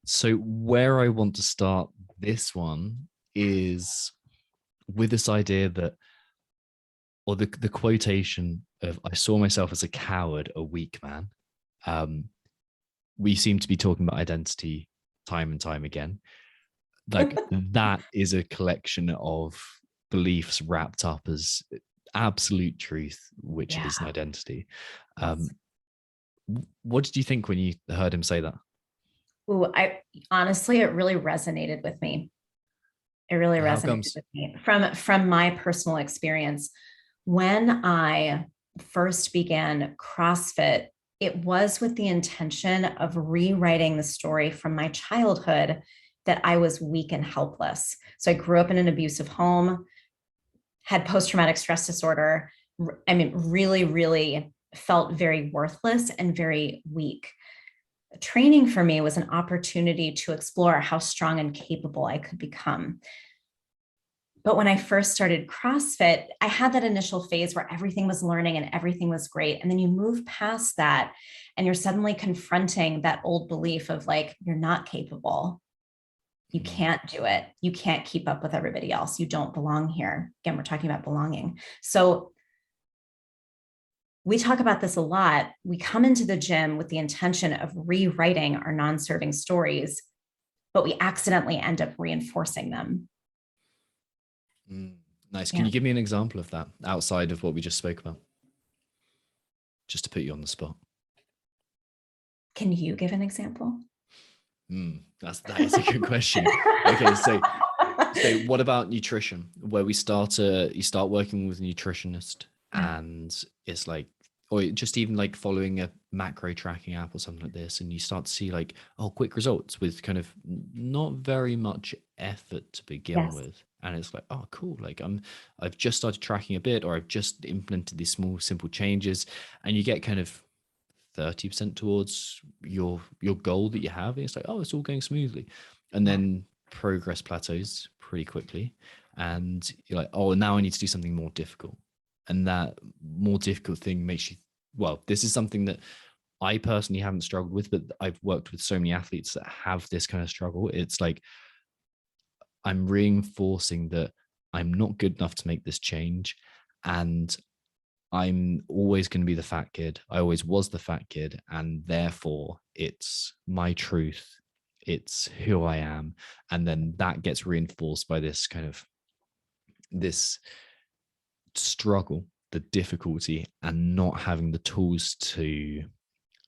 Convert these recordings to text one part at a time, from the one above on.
So where I want to start this one is with this idea that, or the quotation of, I saw myself as a coward, a weak man. We seem to be talking about identity time and time again. Like that is a collection of beliefs wrapped up as absolute truth, which is an identity. What did you think when you heard him say that? Ooh, honestly, it really resonated with me. It really resonated with me from my personal experience. When I first began CrossFit, it was with the intention of rewriting the story from my childhood that I was weak and helpless. So I grew up in an abusive home, had post-traumatic stress disorder. I mean, really, really felt very worthless and very weak. Training for me was an opportunity to explore how strong and capable I could become. But when I first started CrossFit, I had that initial phase where everything was learning and everything was great. And then you move past that and you're suddenly confronting that old belief of like, you're not capable. You can't do it. You can't keep up with everybody else. You don't belong here. Again, we're talking about belonging. So we talk about this a lot. We come into the gym with the intention of rewriting our non-serving stories, but we accidentally end up reinforcing them. Nice. Can you give me an example of that outside of what we just spoke about? Just to put you on the spot. Can you give an example? That is a good question. Okay, so what about nutrition? Where you start working with a nutritionist, and it's like, or just even like following a macro tracking app or something like this, and you start to see like, quick results with kind of not very much effort to begin with. And it's like, oh, cool. Like I've just started tracking a bit, or I've just implemented these small, simple changes, and you get kind of 30% towards your goal that you have. And it's like, oh, it's all going smoothly. And then progress plateaus pretty quickly. And you're like, oh, now I need to do something more difficult. And that more difficult thing makes you, well, this is something that I personally haven't struggled with, but I've worked with so many athletes that have this kind of struggle. It's like, I'm reinforcing that I'm not good enough to make this change. And I'm always going to be the fat kid. I always was the fat kid. And therefore it's my truth. It's who I am. And then that gets reinforced by this kind of this struggle, the difficulty, and not having the tools to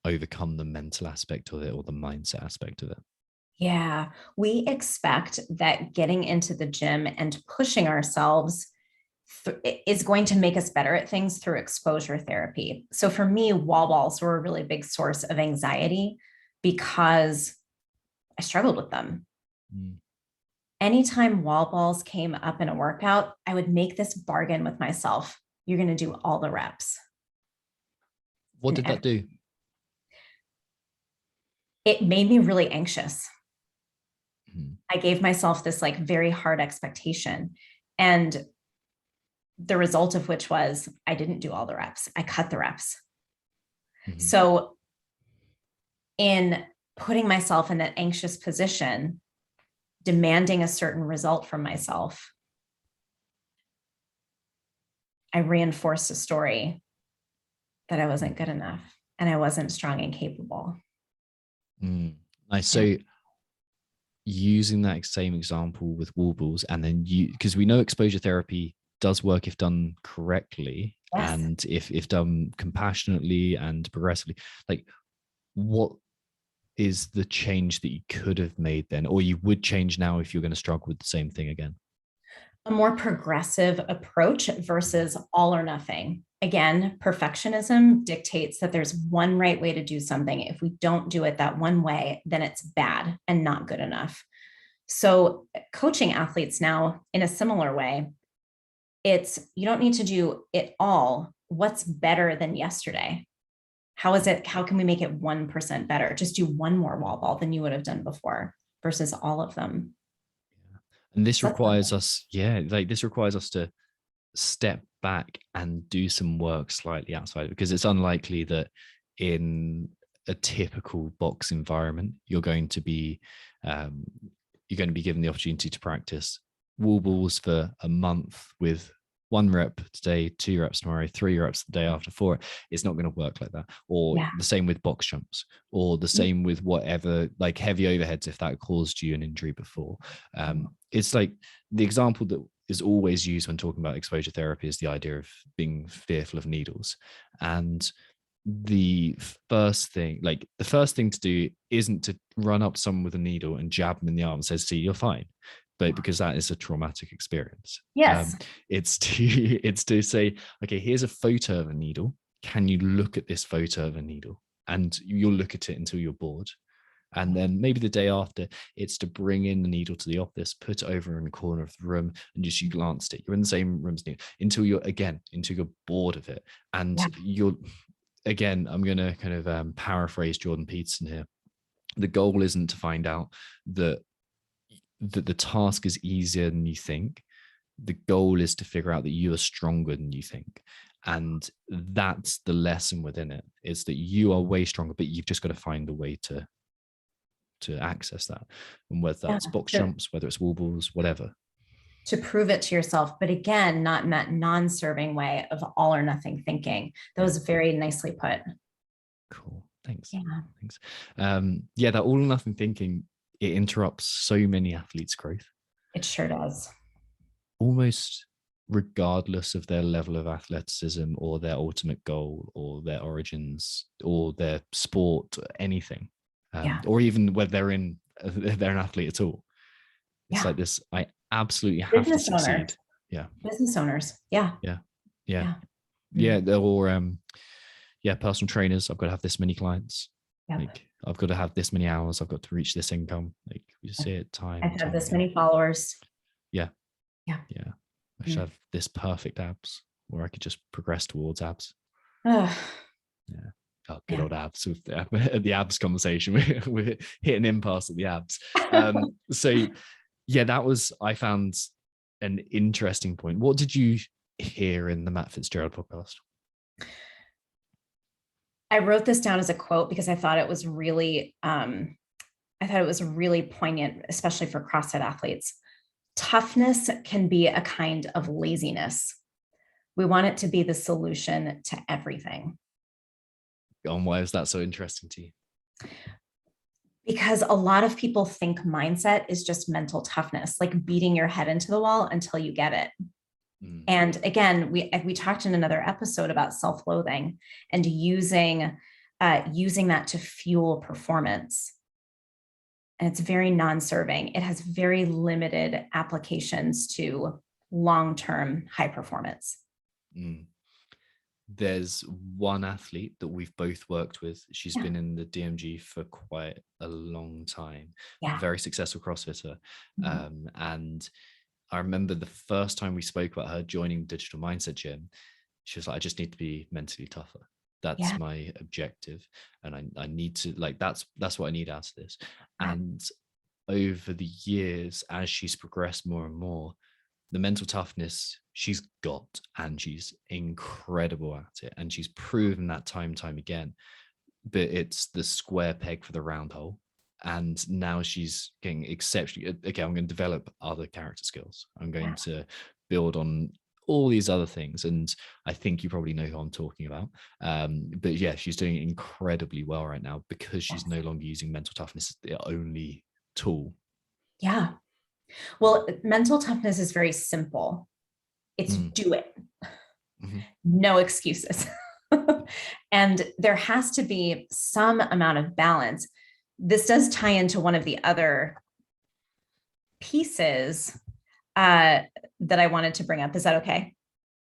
overcome the mental aspect of it or the mindset aspect of it. Yeah, we expect that getting into the gym and pushing ourselves is going to make us better at things through exposure therapy. So for me, wall balls were a really big source of anxiety because I struggled with them. Anytime wall balls came up in a workout, I would make this bargain with myself. You're going to do all the reps. What did that do? It made me really anxious. I gave myself this like very hard expectation, and the result of which was I didn't do all the reps. I cut the reps. So in putting myself in that anxious position, demanding a certain result from myself, I reinforced a story that I wasn't good enough and I wasn't strong and capable. Nice. So using that same example with wall balls, and then because we know exposure therapy does work if done correctly, and if done compassionately and progressively, like what is the change that you could have made then, or you would change now if you're going to struggle with the same thing again? A more progressive approach versus all or nothing. Again, perfectionism dictates that there's one right way to do something. If we don't do it that one way, then it's bad and not good enough. So coaching athletes now in a similar way, you don't need to do it all. What's better than yesterday? How can we make it 1% better? Just do one more wall ball than you would have done before versus all of them. And this requires us, this requires us to step back and do some work slightly outside, because it's unlikely that in a typical box environment, you're going to be given the opportunity to practice wall balls for a month with 1 rep today, 2 reps tomorrow, 3 reps the day after, 4. It's not going to work like that. Or the same with box jumps, or the same with whatever, like heavy overheads, if that caused you an injury before. It's like the example that is always used when talking about exposure therapy is the idea of being fearful of needles. And the first thing to do isn't to run up to someone with a needle and jab them in the arm and say, see, you're fine. But because that is a traumatic experience. Yes. It's to say, okay, here's a photo of a needle. Can you look at this photo of a needle? And you'll look at it until you're bored. And then maybe the day after, it's to bring in the needle to the office, put it over in the corner of the room, and just you glanced at it. You're in the same room as needle until you're bored of it. And again, I'm going to kind of paraphrase Jordan Peterson here. The goal isn't to find out that the task is easier than you think. The goal is to figure out that you are stronger than you think. And that's the lesson within it, is that you are way stronger, but you've just got to find a way to access that. And whether that's box jumps, whether it's wall balls, whatever. To prove it to yourself, but again, not in that non-serving way of all or nothing thinking. That was very nicely put. Cool. Thanks. Yeah. Thanks. That all or nothing thinking, it interrupts so many athletes' growth. It sure does. Almost regardless of their level of athleticism or their ultimate goal or their origins or their sport, anything. Or even whether they're an athlete at all. It's like this, I absolutely have to succeed. Business owners. Yeah. They're all personal trainers. I've got to have this many clients. Like I've got to have this many hours. I've got to reach this income. Like we see it time. I have this many followers. I should have this perfect abs, or I could just progress towards abs. Good old abs. With the abs conversation, we're hitting impasse at the abs. That was, I found, an interesting point. What did you hear in the Matt Fitzgerald podcast? I wrote this down as a quote because I thought it was really, poignant, especially for CrossFit athletes. Toughness can be a kind of laziness. We want it to be the solution to everything. Why is that so interesting to you? Because a lot of people think mindset is just mental toughness, like beating your head into the wall until you get it. And again, we talked in another episode about self-loathing and using that to fuel performance. And it's very non-serving. It has very limited applications to long-term high performance. There's one athlete that we've both worked with. She's been in the DMG for quite a long time. A very successful CrossFitter. And I remember the first time we spoke about her joining Digital Mindset Gym, she was like, I just need to be mentally tougher. That's my objective. And I need to, like, that's what I need out of this. And over the years, as she's progressed more and more, the mental toughness she's got, and she's incredible at it. And she's proven that time again, but it's the square peg for the round hole. And now she's getting exceptionally, okay, I'm going to develop other character skills. I'm going to build on all these other things. And I think you probably know who I'm talking about. But she's doing incredibly well right now because she's no longer using mental toughness as the only tool. Yeah. Well, mental toughness is very simple. It's do it. No excuses. And there has to be some amount of balance. This does tie into one of the other pieces that I wanted to bring up. Is that okay?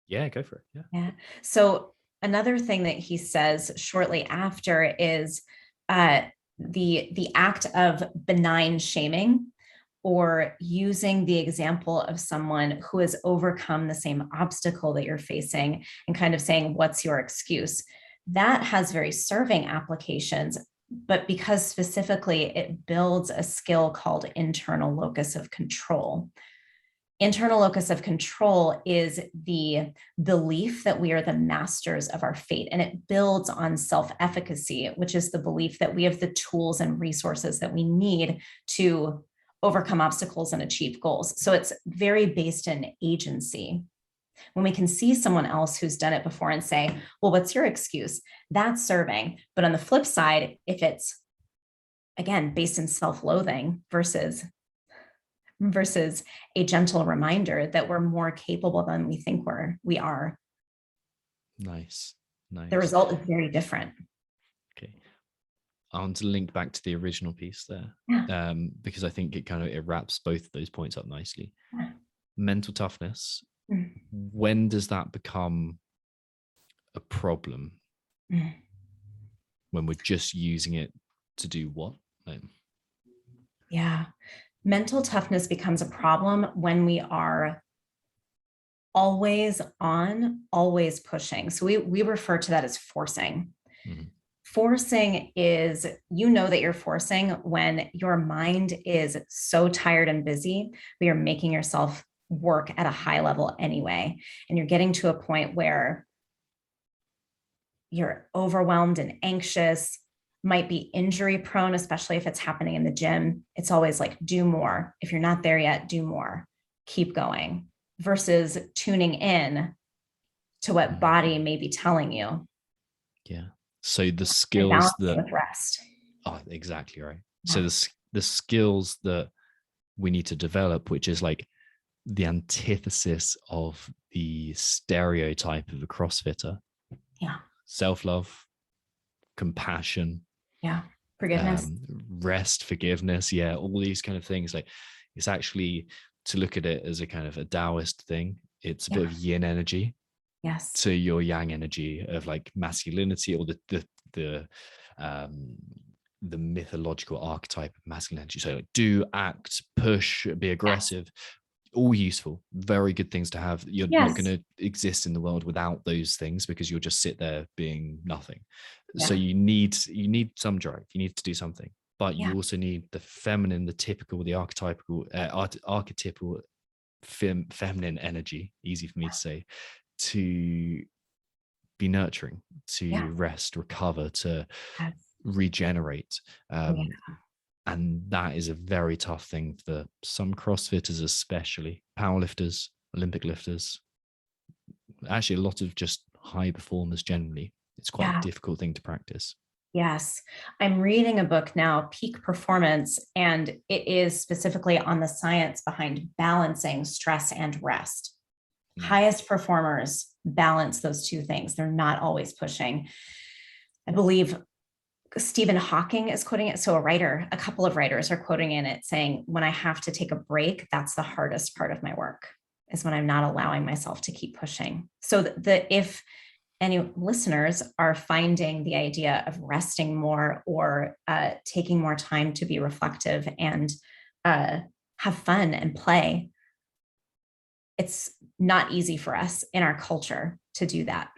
Yeah, go for it. Yeah. So another thing that he says shortly after is the act of benign shaming, or using the example of someone who has overcome the same obstacle that you're facing and kind of saying, what's your excuse? That has very serving applications, but because specifically it builds a skill called internal locus of control. Internal locus of control is the belief that we are the masters of our fate, and it builds on self-efficacy, which is the belief that we have the tools and resources that we need to overcome obstacles and achieve goals. So it's very based in agency. When we can see someone else who's done it before and say, well, what's your excuse? That's serving. But on the flip side, if it's, again, based in self-loathing versus a gentle reminder that we're more capable than we think we are. Nice. The result is very different. Okay. I want to link back to the original piece there, because I think it wraps both of those points up nicely. Yeah. Mental toughness. When does that become a problem? When we're just using it to do what? Yeah. Mental toughness becomes a problem when we are always on, always pushing. So we refer to that as forcing. Mm-hmm. Forcing is, that you're forcing when your mind is so tired and busy, but you're making yourself work at a high level anyway. And you're getting to a point where you're overwhelmed and anxious, might be injury prone, especially if it's happening in the gym. It's always like, do more. If you're not there yet, do more, keep going, versus tuning in to what body may be telling you. Yeah. So the skills with rest. Oh, exactly right. Yeah. So the skills that we need to develop, which is like the antithesis of the stereotype of a CrossFitter. Yeah. Self-love, compassion. Yeah. Forgiveness. Rest, forgiveness. Yeah. All these kind of things. Like, it's actually to look at it as a kind of a Taoist thing. It's a bit of yin energy. Yes. To your yang energy of like masculinity, or the mythological archetype of masculine energy. So like, do, act, push, be aggressive. All useful, very good things to have. You're not going to exist in the world without those things, because you'll just sit there being nothing. So you need some drive. You need to do something, but you also need the feminine, the archetypal feminine energy. Easy for me to say, to be nurturing, to rest, recover, to regenerate. And that is a very tough thing for some CrossFitters, especially powerlifters, Olympic lifters, actually a lot of just high performers generally. It's quite a difficult thing to practice. Yes. I'm reading a book now, Peak Performance, and it is specifically on the science behind balancing stress and rest. Highest performers balance those two things. They're not always pushing. I believe Stephen Hawking is quoting it. So a couple of writers are quoting in it saying, when I have to take a break, that's the hardest part of my work, is when I'm not allowing myself to keep pushing. So if any listeners are finding the idea of resting more, or taking more time to be reflective and have fun and play, it's not easy for us in our culture to do that.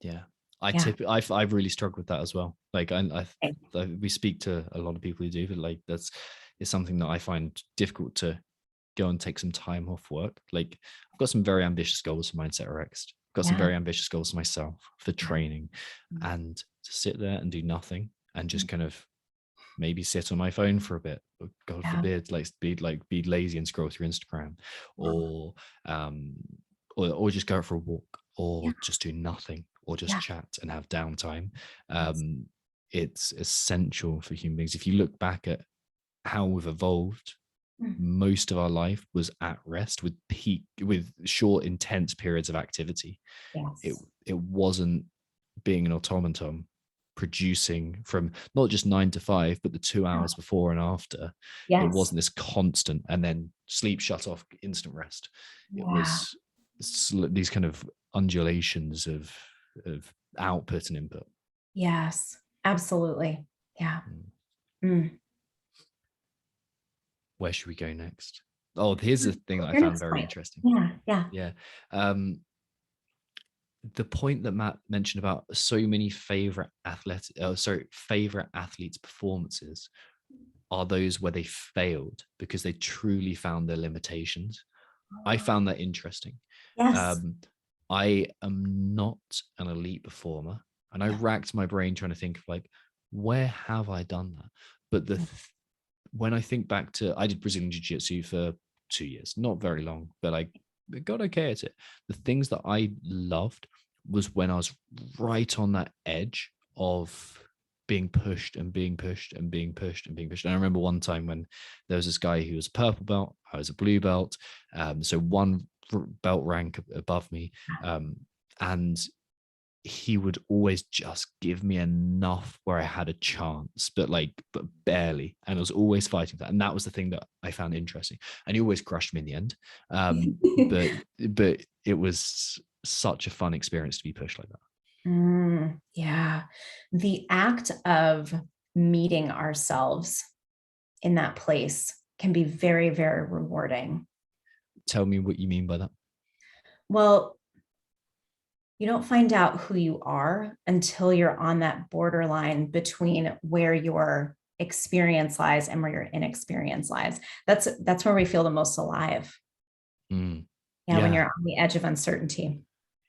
Yeah. I've really struggled with that as well. Like we speak to a lot of people who do, but like it's something that I find difficult to go and take some time off work. Like, I've got some very ambitious goals for Mindset Rx'd. I've got some very ambitious goals for myself for training, and to sit there and do nothing and just kind of maybe sit on my phone for a bit, God forbid, be lazy and scroll through Instagram, or just go out for a walk, or just do nothing, or just chat and have downtime. It's essential for human beings. If you look back at how we've evolved, most of our life was at rest with short, intense periods of activity. It wasn't being an automaton producing from not just 9 to 5, but the 2 hours before and after. It wasn't this constant and then sleep, shut off, instant rest. It was these kind of undulations of output and input. Yes, absolutely. Yeah. Where should we go next? Oh, here's the thing that I found very interesting. Yeah. The point that Matt mentioned about so many favorite athletes' performances are those where they failed because they truly found their limitations. I found that interesting. Yes. I am not an elite performer, and I racked my brain trying to think of like, where have I done that? But when I think back to, I did Brazilian Jiu-Jitsu for 2 years, not very long, but I got okay at it. The things that I loved was when I was right on that edge of being pushed and being pushed and being pushed and being pushed. And I remember one time when there was this guy who was a purple belt, I was a blue belt, so one belt rank above me, and he would always just give me enough where I had a chance, but barely. And I was always fighting that. And that was the thing that I found interesting. And he always crushed me in the end. But it was such a fun experience to be pushed like that. Yeah. The act of meeting ourselves in that place can be very, very rewarding. Tell me what you mean by that. Well, you don't find out who you are until you're on that borderline between where your experience lies and where your inexperience lies. That's where we feel the most alive. Yeah, when you're on the edge of uncertainty.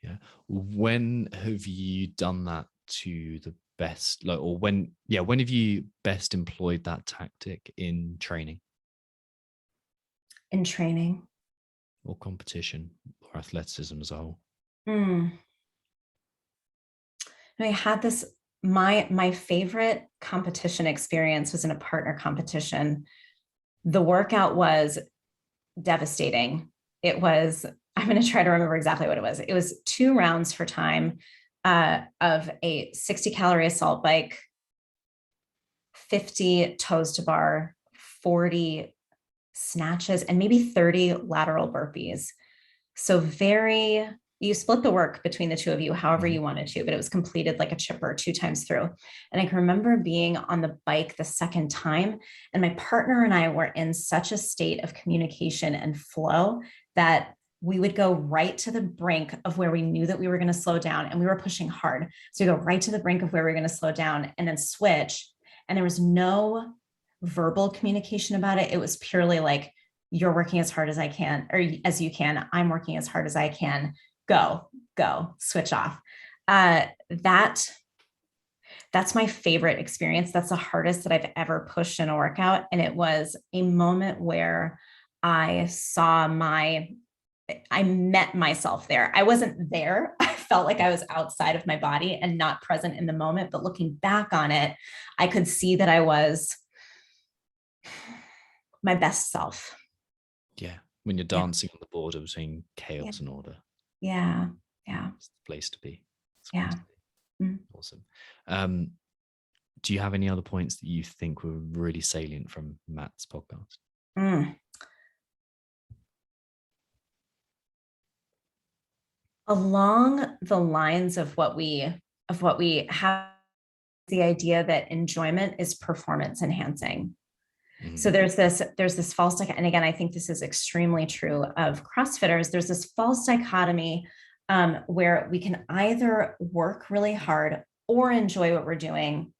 Yeah. When have you done that to the best? When have you best employed that tactic in training? In training. Or competition or athleticism as a whole? I had this, my favorite competition experience was in a partner competition. The workout was devastating. It was, I'm going to try to remember exactly what it was. It was 2 rounds for time of a 60-calorie assault bike, 50 toes to bar, 40 snatches, and maybe 30 lateral burpees. So you split the work between the two of you, however you wanted to, but it was completed like a chipper 2 times through. And I can remember being on the bike the second time, and my partner and I were in such a state of communication and flow that we would go right to the brink of where we knew that we were going to slow down, and we were pushing hard. So we go right to the brink of where we were going to slow down and then switch. And there was no verbal communication about it. It was purely like, you're working as hard as I can, or as you can. I'm working as hard as I can. Go, switch off. That's my favorite experience. That's the hardest that I've ever pushed in a workout. And it was a moment where I met myself there. I wasn't there. I felt like I was outside of my body and not present in the moment. But looking back on it, I could see that I was my best self. Yeah. When you're dancing on the border between chaos and order. Yeah. It's the place to be. Awesome. Do you have any other points that you think were really salient from Matt's podcast? Along the lines of what we have, the idea that enjoyment is performance enhancing. So there's this false dichotomy, and again, I think this is extremely true of CrossFitters. There's this false dichotomy where we can either work really hard or enjoy what we're doing.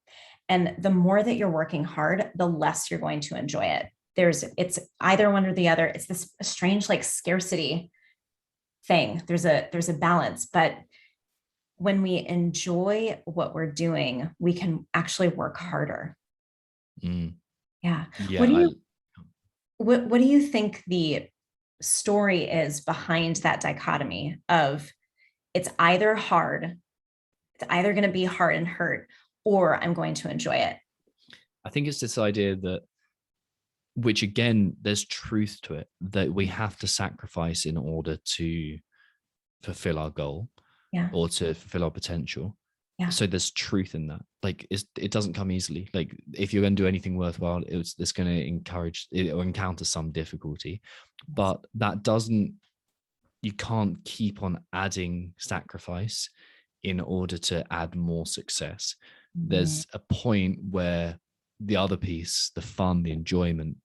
And the more that you're working hard, the less you're going to enjoy it. It's either one or the other. It's this strange like scarcity thing. There's a balance, but when we enjoy what we're doing, we can actually work harder. Yeah. What do you think the story is behind that dichotomy of it's either hard, it's either going to be hard and hurt, or I'm going to enjoy it? I think it's this idea that, which again, there's truth to it, that we have to sacrifice in order to fulfill our goal or to fulfill our potential. Yeah. So there's truth in that. Like it doesn't come easily. Like if you're going to do anything worthwhile, it's going to encourage it or encounter some difficulty, but you can't keep on adding sacrifice in order to add more success. There's a point where the other piece, the fun, the enjoyment,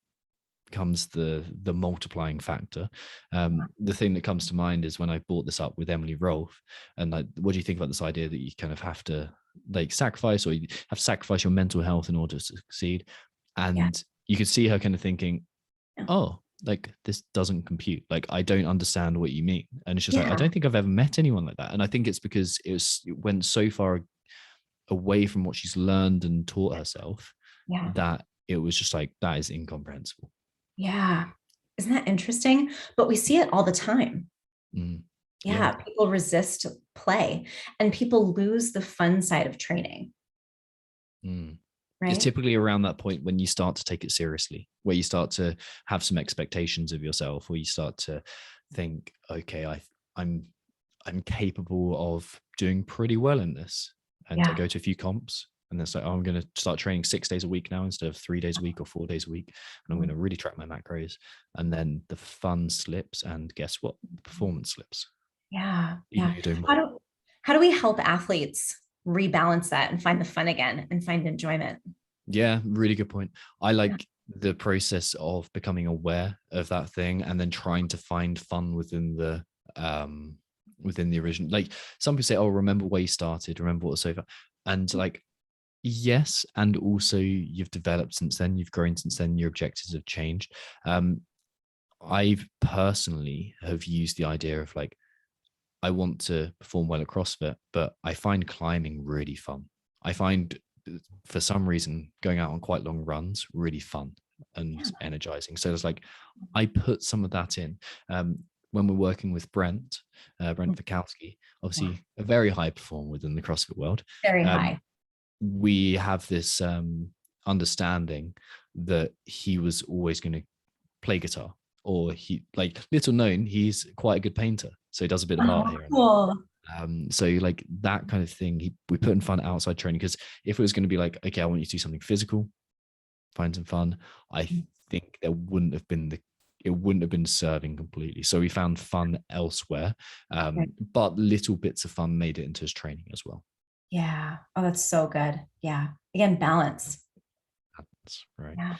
comes the multiplying factor. The thing that comes to mind is when I brought this up with Emily Rolfe, and like, what do you think about this idea that you kind of have to like sacrifice, or you have to sacrifice your mental health in order to succeed? And you could see her kind of thinking, oh, like, this doesn't compute. Like, I don't understand what you mean. And it's just like, I Yeah. don't think I've ever met anyone like that. And I think it's because it went so far away from what she's learned and taught herself Yeah. that it was just like, that is incomprehensible. Yeah. Isn't that interesting? But we see it all the time. Mm. Yeah. People resist play and people lose the fun side of training. Mm. Right. It's typically around that point when you start to take it seriously, where you start to have some expectations of yourself, where you start to think, okay, I'm capable of doing pretty well in this. And I go to a few comps and it's like, oh, I'm going to start training 6 days a week now instead of 3 days a week or 4 days a week. And I'm going to really track my macros. And then the fun slips, and guess what? The performance slips. Yeah. Even you're doing more. How do we help athletes rebalance that and find the fun again and find enjoyment? Yeah, really good point. I like the process of becoming aware of that thing and then trying to find fun within the original. Like, some people say, oh, remember where you started, remember what was so far. And like, yes, and also you've developed since then, you've grown since then, your objectives have changed. I've personally have used the idea of like, I want to perform well at CrossFit, but I find climbing really fun. I find, for some reason, going out on quite long runs really fun and energizing. So it's like, I put some of that in. When we're working with Brent Fikowski, obviously a very high performer within the CrossFit world. Very high. We have this understanding that he was always going to play guitar, or he, like, little known, he's quite a good painter. So he does a bit of art here. Cool. So like that kind of thing, we put in fun outside training, because if it was going to be like, okay, I want you to do something physical, find some fun, I think it wouldn't have been serving completely. So we found fun elsewhere, but little bits of fun made it into his training as well. Yeah. Oh, that's so good. Yeah. Again, balance. That's right. Yeah.